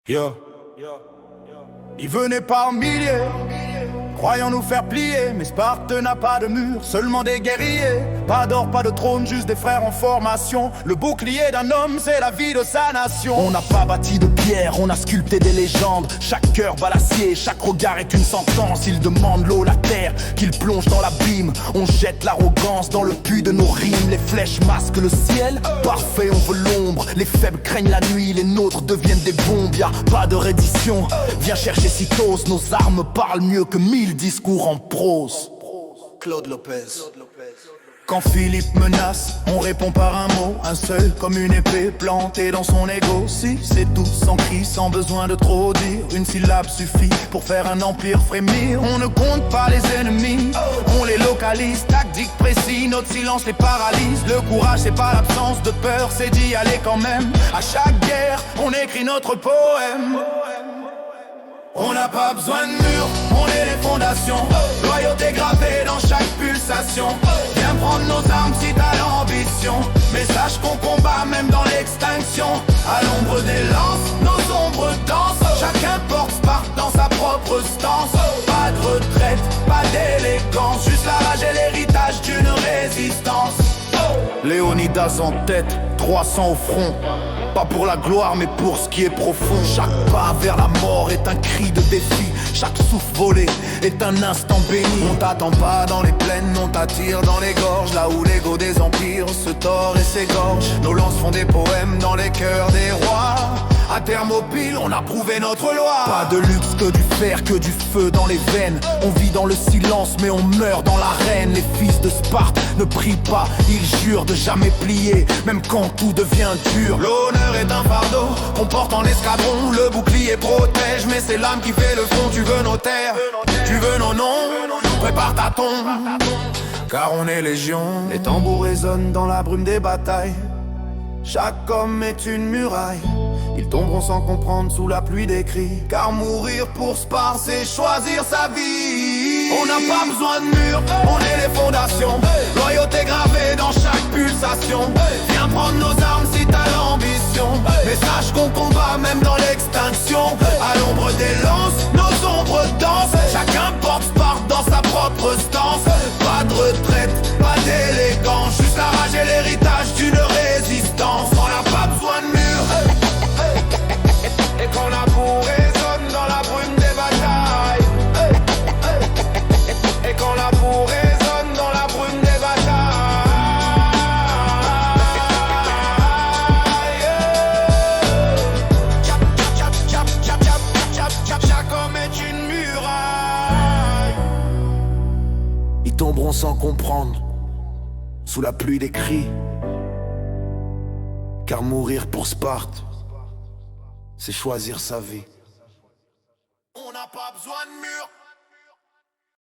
Yo. Ils venaient par milliers, croyant nous faire plier. Mais Sparte n'a pas de mur, seulement des guerriers. Pas d'or, pas de trône, juste des frères en formation. Le bouclier d'un homme, c'est la vie de sa nation. On n'a pas bâti de pierre, on a sculpté des légendes. Chaque cœur bat l'acier, chaque regard est une sentence. Ils demandent l'eau, la terre, qu'ils plongent dans l'abîme. On jette l'arrogance dans le puits de nos rimes. Les flèches masquent le ciel, parfait on veut l'ombre. Les faibles craignent la nuit, les nôtres deviennent des bombes. Y'a pas de reddition, viens chercher Citos. Nos armes parlent mieux que 1000 discours en prose. Claude Lopez. Quand Philippe menace, on répond par un mot, un seul comme une épée plantée dans son ego. Si c'est tout sans cri, sans besoin de trop dire, une syllabe suffit pour faire un empire frémir. On ne compte pas les ennemis, on les localise, tactique précis, notre silence les paralyse. Le courage c'est pas l'absence de peur, c'est d'y aller quand même. À chaque guerre, on écrit notre poème. On n'a pas besoin de murs, on est les fondations. Loyauté gravée dans chaque pulsation. Viens prendre nos armes si t'as l'ambition. Mais sache qu'on combat même dans l'extinction. À l'ombre des lances, nos ombres dansent. Chacun porte Sparte dans sa propre stance. Pas de retraite, pas d'élégance. Juste la rage et l'héritage d'une résistance. Léonidas en tête, 300 au front. Pas pour la gloire mais pour ce qui est profond. Chaque pas vers la mort est un cri de défi. Chaque souffle volé est un instant béni. On t'attend pas dans les plaines, on t'attire dans les gorges. Là où l'ego des empires se tord et s'égorge. Nos lances font des poèmes dans les cœurs des rois. À Thermopyle, on a prouvé notre loi. Pas de luxe que du fer, que du feu dans les veines. On vit dans le silence mais on meurt dans l'arène. Les fils de Sparte ne prient pas, ils jurent de jamais plier, même quand tout devient dur. L'honneur est un fardeau qu'on porte en escadron. Le bouclier protège mais c'est l'âme qui fait le fond. Tu veux nos terres, tu veux nos noms, prépare ta tombe. Car on est légion. Les tambours résonnent dans la brume des batailles. Chaque homme est une muraille. Ils tomberont sans comprendre sous la pluie des cris. Car mourir pour Sparte, c'est choisir sa vie. On n'a pas besoin de murs, on est les fondations. Loyauté gravée dans chaque pulsation. Viens prendre nos armes si t'as l'ambition. Mais sache qu'on combat même dans l'extinction. À l'ombre des lances, nos ombres dansent. Chacun porte Sparte dans sa propre stance. Pas de retraite, pas d'élégance. Juste la rage et l'héritage d'une résistance. On n'a pas besoin de murs. Et qu'on la boue résonne dans la brume des batailles. Et qu'on la boue résonne dans la brume des batailles. Chaque homme est une muraille. Ils tomberont sans comprendre sous la pluie des cris. Car mourir pour Sparte, c'est choisir sa vie. On n'a pas besoin de murs.